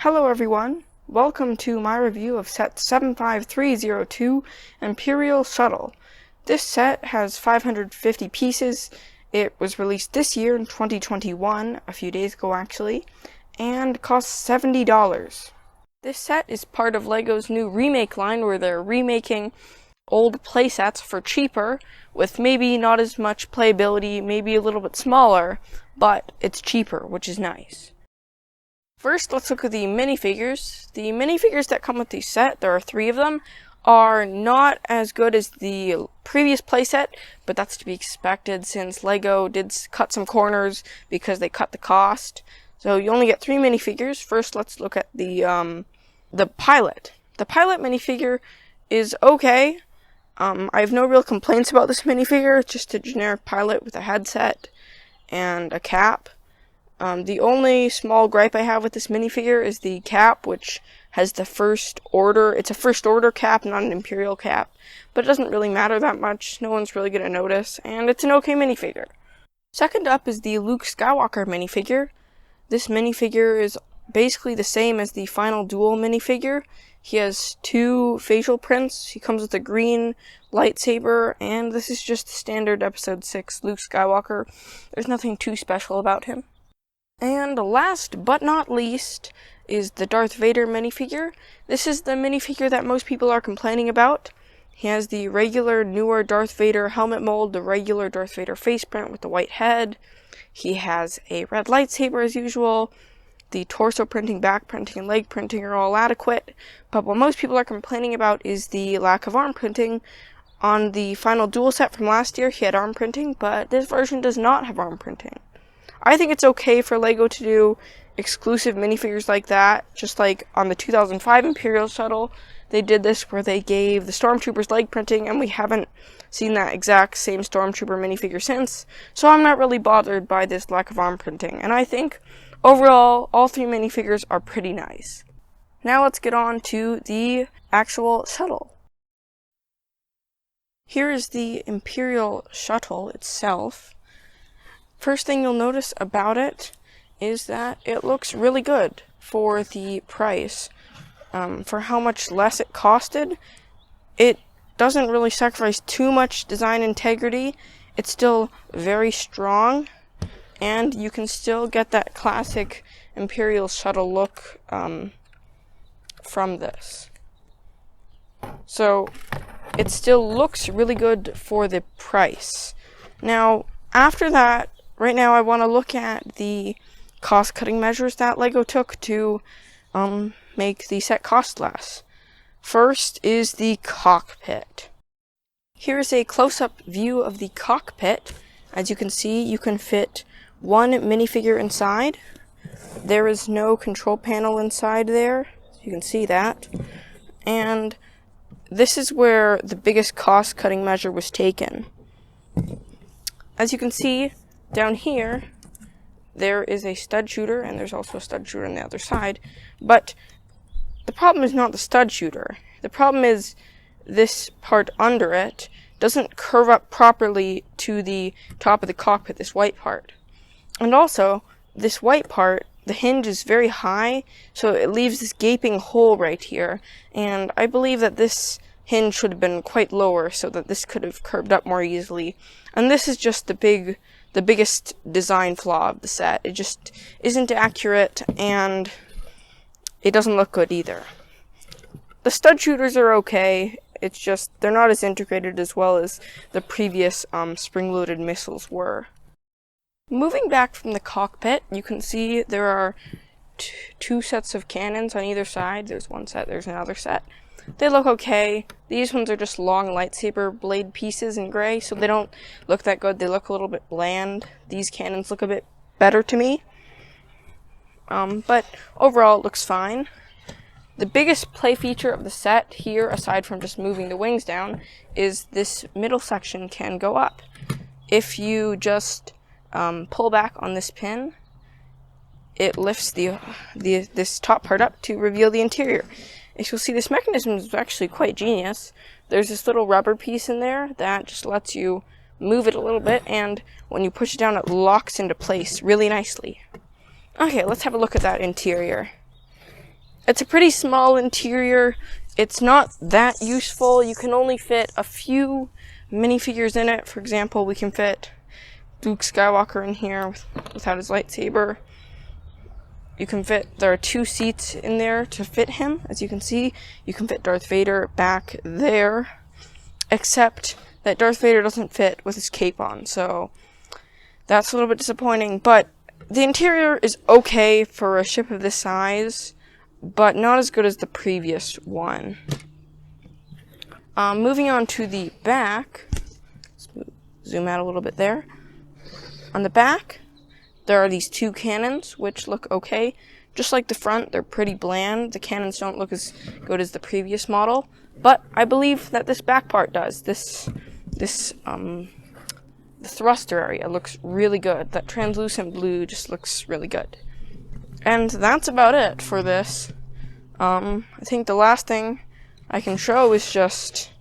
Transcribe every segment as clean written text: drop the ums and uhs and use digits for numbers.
Hello everyone, welcome to my review of set 75302, Imperial Shuttle. This set has 550 pieces. It was released this year in 2021, a few days ago actually, and costs $70. This set is part of LEGO's new remake line where they're remaking old playsets for cheaper, with maybe not as much playability, maybe a little bit smaller, but it's cheaper, which is nice. First, let's look at the minifigures. The minifigures that come with the set, there are 3 of them, are not as good as the previous playset, but that's to be expected since LEGO did cut some corners because they cut the cost. So you only get 3 minifigures. First, let's look at the pilot. The pilot minifigure is okay. I have no real complaints about this minifigure. It's just a generic pilot with a headset and a cap. The only small gripe I have with this minifigure is the cap, which has the first order. It's a first order cap, not an Imperial cap, but it doesn't really matter that much. No one's really going to notice, and it's an okay minifigure. Second up is the Luke Skywalker minifigure. This minifigure is basically the same as the final duel minifigure. He has 2 facial prints. He comes with a green lightsaber, and this is just the standard episode 6 Luke Skywalker. There's nothing too special about him. And last but not least is the Darth Vader minifigure. This is the minifigure that most people are complaining about. He has the regular, newer Darth Vader helmet mold, the regular Darth Vader face print with the white head. He has a red lightsaber as usual. The torso printing, back printing, and leg printing are all adequate. But what most people are complaining about is the lack of arm printing. On the final duel set from last year, he had arm printing, but this version does not have arm printing. I think it's okay for LEGO to do exclusive minifigures like that, just like on the 2005 Imperial Shuttle. They did this where they gave the Stormtroopers leg printing, and we haven't seen that exact same Stormtrooper minifigure since, so I'm not really bothered by this lack of arm printing, and I think, overall, all 3 minifigures are pretty nice. Now let's get on to the actual shuttle. Here is the Imperial Shuttle itself. First thing you'll notice about it is that it looks really good for the price. For how much less it costed, it doesn't really sacrifice too much design integrity. It's still very strong, and you can still get that classic Imperial Shuttle look from this. So it still looks really good for the price. Now, after that, right now I want to look at the cost-cutting measures that LEGO took to make the set cost less. First is the cockpit. Here's a close-up view of the cockpit. As you can see, you can fit 1 minifigure inside. There is no control panel inside there. You can see that. And this is where the biggest cost-cutting measure was taken. As you can see, down here, there is a stud shooter, and there's also a stud shooter on the other side, but the problem is not the stud shooter. The problem is this part under it doesn't curve up properly to the top of the cockpit, this white part. And also, this white part, the hinge is very high, so it leaves this gaping hole right here, and I believe that this hinge should have been quite lower so that this could have curved up more easily. And this is just the biggest design flaw of the set. It just isn't accurate, and it doesn't look good either. The stud shooters are okay. It's just they're not as integrated as well as the previous spring-loaded missiles were. Moving back from the cockpit, you can see there are 2 sets of cannons on either side. There's one set, there's another set. They look okay. These ones are just long lightsaber blade pieces in gray, so they don't look that good. They look a little bit bland. These cannons look a bit better to me. But overall, it looks fine. The biggest play feature of the set here, aside from just moving the wings down, is this middle section can go up. If you just pull back on this pin, it lifts this top part up to reveal the interior. As you'll see, this mechanism is actually quite genius. There's this little rubber piece in there that just lets you move it a little bit, and when you push it down, it locks into place really nicely. Okay, let's have a look at that interior. It's a pretty small interior. It's not that useful. You can only fit a few minifigures in it. For example, we can fit Luke Skywalker in here without his lightsaber. There are 2 seats in there to fit him, as you can see. You can fit Darth Vader back there, except that Darth Vader doesn't fit with his cape on, so that's a little bit disappointing. But the interior is okay for a ship of this size, but not as good as the previous one. Moving on to the back, let's zoom out a little bit there. On the back, there are these 2 cannons, which look okay. Just like the front, they're pretty bland. The cannons don't look as good as the previous model, but I believe that this back part does. The thruster area looks really good. That translucent blue just looks really good. And that's about it for this. I think the last thing I can show is just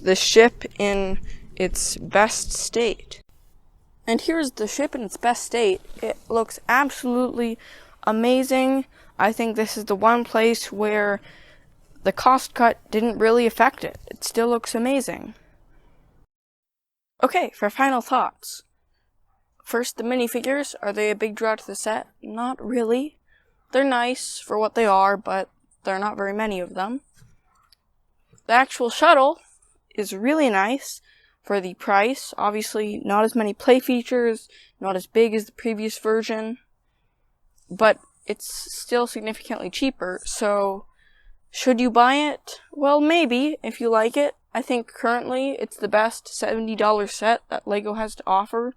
this ship in its best state. And here's the ship in its best state. It looks absolutely amazing. I think this is the one place where the cost cut didn't really affect it. It still looks amazing. Okay, for final thoughts. First, the minifigures. Are they a big draw to the set? Not really. They're nice for what they are, but there are not very many of them. The actual shuttle is really nice for the price. Obviously, not as many play features, not as big as the previous version, but it's still significantly cheaper, so should you buy it? Well, maybe, if you like it. I think currently it's the best $70 set that LEGO has to offer.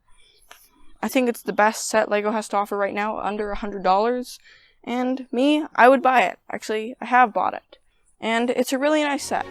I think it's the best set LEGO has to offer right now, under $100, and I would buy it. Actually, I have bought it, and it's a really nice set.